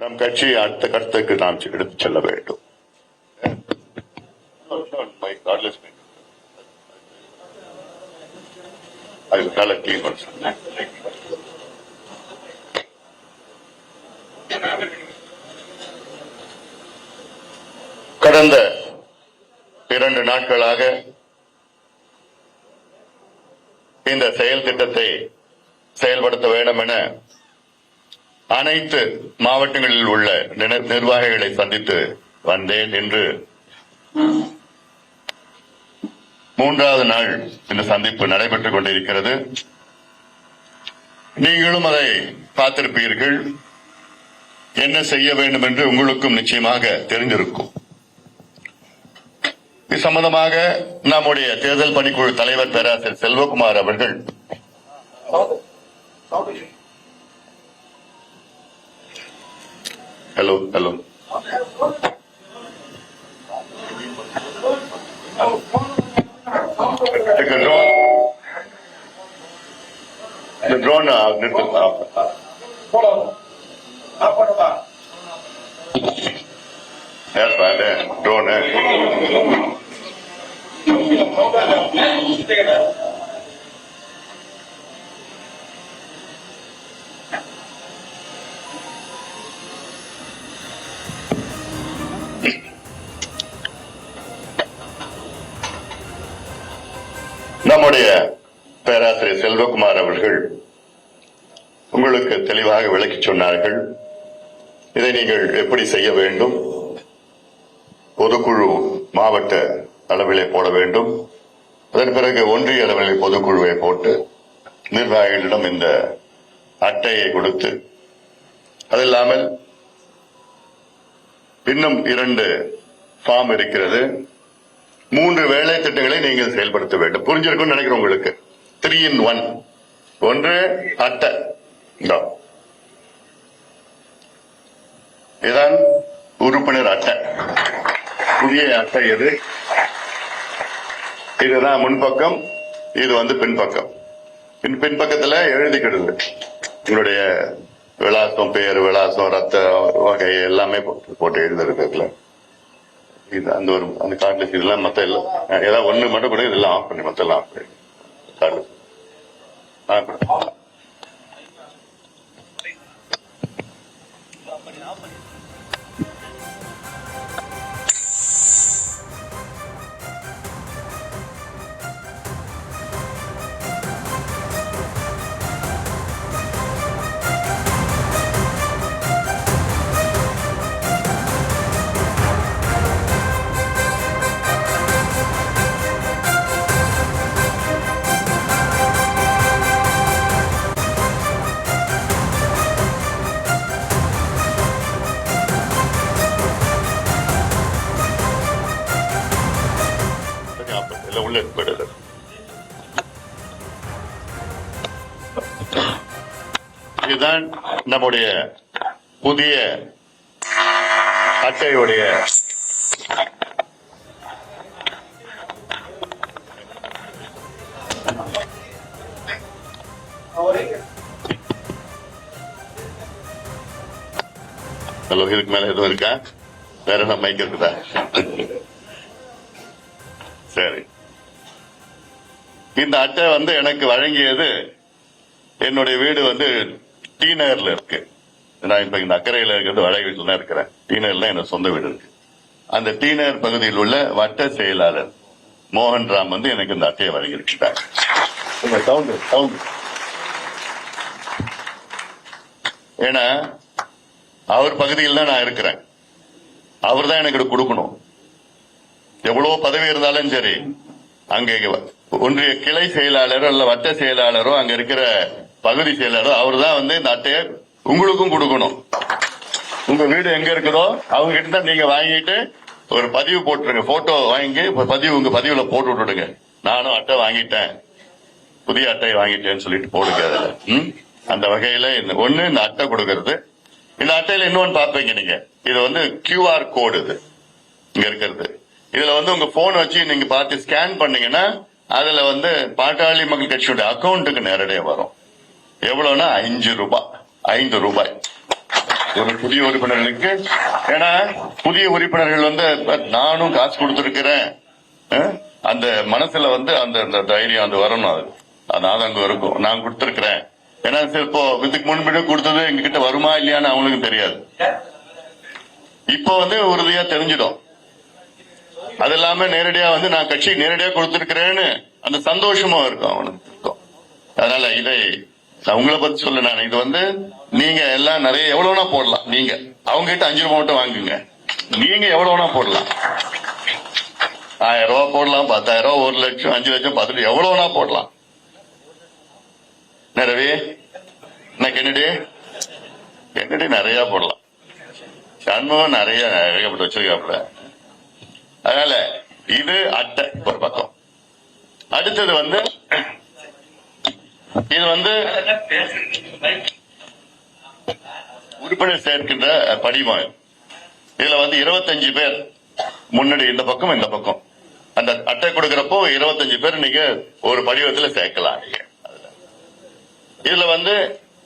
நம் கட்சியை அடுத்த கட்டத்துக்கு நாம் எடுத்துச் செல்ல வேண்டும். கடந்த 2 நாட்களாக இந்த செயல் திட்டத்தை செயல்படுத்த வேண்டும் என அனைத்து மாவட்டங்களில் உள்ள நிர்வாகிகளை சந்தித்து வந்தேன். என்று 3வது நாள் இந்த சந்திப்பு நடைபெற்றுக் கொண்டிருக்கிறது. நீங்களும் அதை பார்த்திருப்பீர்கள். என்ன செய்ய வேண்டும் என்று உங்களுக்கும் நிச்சயமாக தெரிந்திருக்கும். இது சம்பந்தமாக நம்முடைய தேர்தல் பணிக்குழு தலைவர் பேராசிரியர் செல்வகுமார் அவர்கள் ஹலோ the drone நம்முடைய பேராசிரியர் செல்வகுமார் அவர்கள் உங்களுக்கு தெளிவாக விளக்கி சொன்னார்கள். இதை நீங்கள் எப்படி செய்ய வேண்டும், பொதுக்குழு மாவட்ட அளவிலே போட வேண்டும், அதன் பிறகு ஒன்றிய அளவிலே பொதுக்குழுவை போட்டு நிர்வாகிகளிடம் இந்த அட்டையை கொடுத்து, அது இல்லாமல் இன்னும் 2 ஃபார்ம் இருக்கிறது. 3 வேலை திட்டங்களை நீங்கள் செயல்படுத்த வேண்டும். புரிஞ்சிருக்கும் நினைக்கிறேன் உங்களுக்கு. 3 in 1. ஒன்று அட்டை, இதுதான் உறுப்பினர் அட்டை. புதிய அட்டை இது. இதுதான் முன்பக்கம், இது பின்பக்கம். பின்பக்கத்துல எழுதிக்கிடுது உங்களுடைய விலாசம், பேர், விலாசம், ரத்த வகை எல்லாமே போட்டு எழுதுறதுல. இது அந்த கார்டுல இதெல்லாம் மத்த எல்லாம் ஏதாவது ஒண்ணு மட்டும் கூட இதெல்லாம் ஆஃப் பண்ணி மத்த எல்லாம் ஆஃப் பண்ணி கார்டு. இதுதான் நம்முடைய புதிய அட்டையுடைய இதுக்கு மேல எதுவும் இருக்கா? வேற என்ன மைக் இருக்குதா? சரி. இந்த அட்டை எனக்கு வழங்கியது என்னுடைய வீடு டி நகர்ல இருக்கு. நான் இப்ப இந்த அக்கறையில இருக்கிறது வடை வீட்டுல தான் இருக்கிறேன். டி நகர்ல எனக்கு சொந்த வீடு இருக்கு. அந்த டி நகர் பகுதியில் உள்ள வட்ட செயலாளர் மோகன்ராம் எனக்கு இந்த அட்டையை வழங்கியிருக்கிறார். ஏன்னா அவர் பகுதியில் தான் நான் இருக்கிறேன். அவர் தான் எனக்கு கொடுக்கணும். எவ்வளவு பதவி இருந்தாலும் சரி, அங்கே ஒன்றிய கிளை செயலாளரோ அல்ல வட்ட செயலாளரோ அங்க இருக்கிற பகுதி செயலாளரோ அவர் தான் இந்த அட்டையை உங்களுக்கும் கொடுக்கணும். உங்க வீடு எங்க இருக்குதோ அவங்க கிட்ட தான் நீங்க வாங்கிட்டு ஒரு பதிவு போட்டுருங்க. போட்டோ வாங்கி உங்க பதிவுல போட்டு விட்டுடுங்க. நானும் அட்டை வாங்கிட்டேன், புதிய அட்டையை வாங்கிட்டேன்னு சொல்லிட்டு போடுங்க. அதுல அந்த வகையில இந்த அட்டை கொடுக்கறது. இந்த அட்டையில இன்னொன்னு பாப்பீங்க நீங்க. இது QR கோடு. இது இங்க இருக்கிறது. இதுல உங்க போன் வச்சு நீங்க பார்த்து ஸ்கேன் பண்ணீங்கன்னா அதுல பாட்டாளி மக்கள் கட்சியோட அக்கௌண்ட்டுக்கு நேரடியாக வரும். எவ்வளவுன்னா 5 ரூபாய். ஒரு புதிய உறுப்பினர்களுக்கு. ஏன்னா புதிய உறுப்பினர்கள் வந்து நானும் காசு கொடுத்திருக்கிறேன், அந்த மனசுல வந்து அந்த தைரியம் அது வரணும். அது அங்க இருக்கும், நான் கொடுத்திருக்கிறேன். ஏன்னா இப்போ இதுக்கு முன்பிட்டு கொடுத்தது எங்க கிட்ட வருமா இல்லையான்னு அவங்களுக்கு தெரியாது. இப்போ வந்து உறுதியா தெரிஞ்சிடும். அது இல்லாம நேரடியா வந்து நான் கட்சி நேரடியா கொடுத்திருக்கிறேன்னு அந்த சந்தோஷமும் இருக்கும் அவனுக்கு. அதனால இதை உங்களை பத்தி சொல்ல நான் இது வந்து நீங்க எல்லாம் நிறைய எவ்வளவுனா போடலாம். நீங்க அவங்க கிட்ட 5 ரூபாய் மட்டும் வாங்குங்க. நீங்க எவ்வளவுனா போடலாம். 1000 ரூபாய் போடலாம், 10,000 ரூபாய், 1 லட்சம், 5 லட்சம், 10 லட்சம், எவ்வளவுனா போடலாம். ரவி கென்னடி நிறைய போடலாம். சண்முகம் நிறைய ஏகப்பட்டு வச்சிருக்காப்புல. அதனால இது அட்டை ஒரு பக்கம். அடுத்தது வந்து இது வந்து உறுப்பினர் சேர்க்கின்ற படிவம். இதுல வந்து 25 பேர் முன்னாடி இந்த பக்கம் இந்த பக்கம். அந்த அட்டை கொடுக்கிறப்போ 25 பேர் நீங்க ஒரு படிவத்துல சேர்க்கலாம். நீங்க இதுல வந்து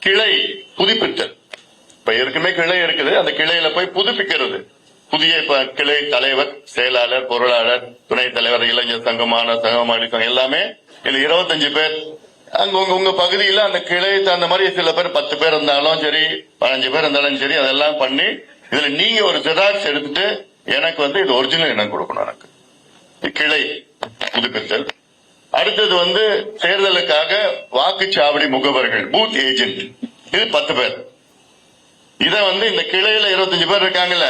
கிளை புதுப்பித்தல். இப்ப ஏற்கனவே கிளை இருக்குது, அந்த கிளையில போய் புதுப்பிக்கிறது. புதிய கிளை தலைவர், செயலாளர், பொருளாளர், துணைத் தலைவர், இளைஞர் சங்கமான சங்கமாடி சங்கம் எல்லாமே இதுல 25 பேர். அங்க உங்க பகுதியில அந்த கிளையை தகுந்த மாதிரி சில பேர் 10 பேர் இருந்தாலும் சரி, 15 பேர் இருந்தாலும் சரி, அதெல்லாம் பண்ணி இதுல நீங்க ஒரு ஜெராக்ஸ் எடுத்துட்டு எனக்கு வந்து இது ஒரிஜினல் எனக்கு கொடுக்கணும். எனக்கு கிளை புதுப்பித்தல். அடுத்தது வந்து தேர்தலுக்காக வாக்குச்சாவடி முகவர்கள், பூத் ஏஜென்ட், இது 10 பேர். இத வந்து இந்த கிளையில 25 பேர் இருக்காங்கல்ல,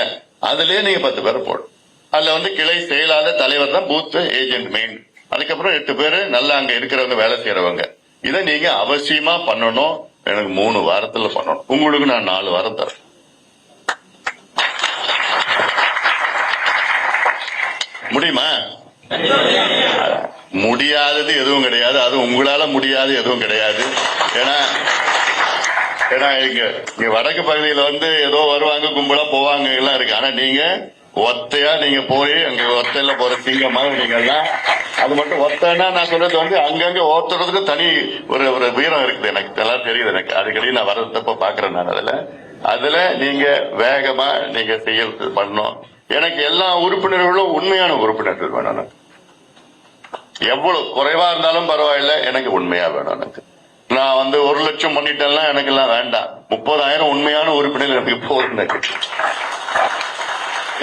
அதுலயே நீங்க 10 பேர் போடும். அதுல வந்து கிளை செயலாளர், தலைவர் தான் பூத் ஏஜென்ட் மெயின். அதுக்கப்புறம் 8 பேரு நல்லா அங்க இருக்கிறவங்க, வேலை செய்யறவங்க. இதை நீங்க அவசியமா பண்ணணும். எனக்கு 3 வாரத்துல பண்ணணும். உங்களுக்கு நான் 4 வாரம் தரேன். முடியுமா? முடியாதது எதுவும் கிடையாது. அது உங்களால முடியாது எதுவும் கிடையாது. ஏன்னா இங்க வடக்கு பகுதியில வந்து ஏதோ வருவாங்க, கும்பலா போவாங்க எல்லாம் இருக்கு. ஆனா நீங்க ஒத்தையா நீங்க போய் அங்க ஒத்தையில போற சிங்கமாக நீங்க எல்லாம், அது மட்டும் ஒத்தனா நான் சொல்றது வந்து அங்கங்க ஓத்துறதுக்கு தனி ஒரு வீரம் இருக்குது. எனக்கு எல்லாம் தெரியுது. எனக்கு அடிக்கடி நான் வர்றதப்ப பாக்குறேன். நான் அதுல நீங்க வேகமா நீங்க செய்யறது பண்ணணும். எனக்கு எல்லா உறுப்பினர்களும் உண்மையான உறுப்பினர்கள் வேணும். எவ்வளவு குறைவா இருந்தாலும் பரவாயில்ல, எனக்கு உண்மையா வேணும். எனக்கு நான் வந்து 1 லட்சம் பண்ணிட்டேன்னா எனக்கு எல்லாம் வேண்டாம். 30,000 உண்மையான உறுப்பினர்கள் எனக்கு போதும்.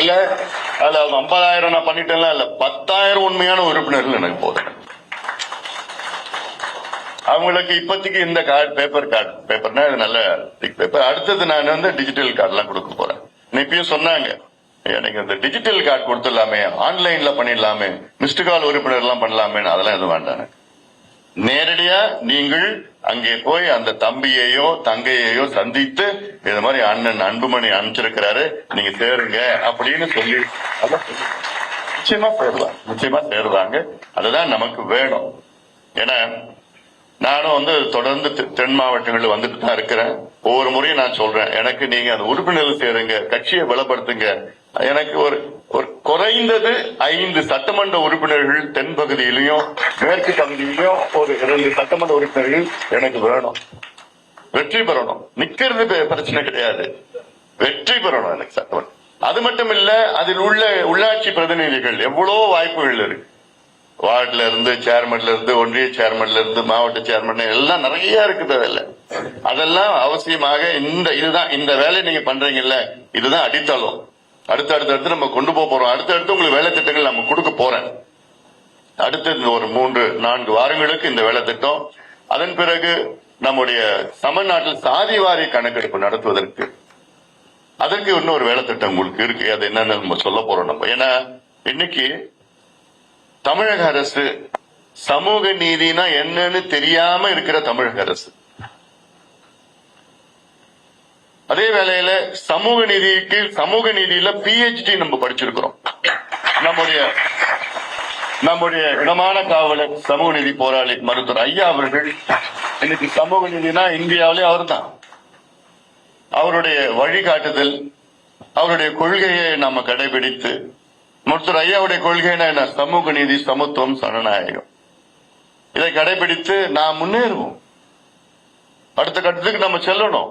இல்ல அதுல 50,000 நான் பண்ணிட்டேன்னா இல்ல, 10,000 உண்மையான உறுப்பினர்கள் எனக்கு போதும். அவங்களுக்கு இப்போதைக்கு இந்த கார்டு, பேப்பர்னா இது நல்ல திக் பேப்பர். அடுத்தது நான் வந்து டிஜிட்டல் கார்டு எல்லாம் கொடுக்க போறேன். இப்பயும் சொன்னாங்க எனக்கு இந்த டிஜிட்டல் கார்டு கொடுத்துடலாமே, ஆன்லைன்ல பண்ணிடலாமே, மிஸ்டு கால் உறுப்பினர் எல்லாம் பண்ணலாமே. அதெல்லாம் எதுவும் வேண்டாம். நேரடியா நீங்கள் அங்கே போய் அந்த தம்பியையோ தங்கையையோ சந்தித்து இது மாதிரி அண்ணன் அன்புமணி அனுப்பிச்சிருக்கிறாரு, நீங்க சேருங்க அப்படின்னு சொல்லி நிச்சயமா சேருவாங்க. அதுதான் நமக்கு வேணும். ஏன்னா நானும் வந்து தொடர்ந்து தென் மாவட்டங்களில் வந்துட்டு தான் இருக்கிறேன். ஒவ்வொரு முறையும் நான் சொல்றேன், எனக்கு நீங்க அந்த உறுப்பினர்கள் சேருங்க, கட்சியை பலப்படுத்துங்க. எனக்கு ஒரு குறைந்தது 5 சட்டமன்ற உறுப்பினர்கள் தென் பகுதியிலையும் மேற்கு பகுதியிலையும் ஒரு 2 சட்டமன்ற உறுப்பினர்கள் எனக்கு வேணும். வெற்றி பெறணும். நிக்கிறது பிரச்சனை கிடையாது, வெற்றி பெறணும் எனக்கு சட்டமன்றம். அது மட்டும் இல்ல, அதில் உள்ள உள்ளாட்சி பிரதிநிதிகள் எவ்வளவு வாய்ப்புகள் இருக்கு. வார்டுல இருந்து, சேர்மன்ல இருந்து, ஒன்றிய சேர்மன்ல இருந்து, மாவட்ட சேர்மன் எல்லாம் நிறைய இருக்குது. அதெல்லாம் அவசியமாக இதுதான் இந்த வேலையை நீங்க பண்றீங்கல்ல, இதுதான் அடித்தளம். அடுத்தடுத்து நம்ம கொண்டு போறோம். அடுத்தடுத்து உங்களுக்கு வேலை திட்டங்கள் நம்ம கொடுக்க போறேன். அடுத்து ஒரு 3-4 வாரங்களுக்கு இந்த வேலை திட்டம். அதன் பிறகு நம்முடைய தமிழ்நாட்டில் சாதிவாரி கணக்கெடுப்பு நடத்துவதற்கு அதற்கு இன்னொரு வேலை திட்டம் உங்களுக்கு இருக்கு. அது என்னன்னு நம்ம சொல்ல போறோம் நம்ம. ஏன்னா இன்னைக்கு தமிழக அரசு சமூக நீதினா என்னன்னு தெரியாம இருக்கிற தமிழக அரசு. அதே வேளையில சமூக நீதியில PhD நம்ம படிச்சிருக்கிறோம். நம்முடைய இடமான காவலர், சமூக நீதி போராளி மருத்துவர் ஐயா அவர்கள் இன்னைக்கு சமூக நீதினா இந்தியாவிலே அவர் தான். அவருடைய வழிகாட்டுதல், அவருடைய கொள்கையை நாம கடைபிடித்து, மருத்துவர் ஐயாவுடைய கொள்கைனா என்ன? சமூக நீதி, சமத்துவம், சனநாயகம். இதை கடைபிடித்து நாம் முன்னேறுவோம். அடுத்த கட்டத்துக்கு நம்ம செல்லணும்.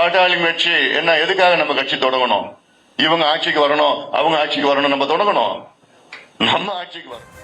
பாட்டாளி கட்சி என்ன எதுக்காக நம்ம கட்சி தொடங்கணும்? இவங்க ஆட்சிக்கு வரணும், அவங்க ஆட்சிக்கு வரணும், நம்ம தொடங்கணும். நம்ம ஆட்சிக்கு வரணும்.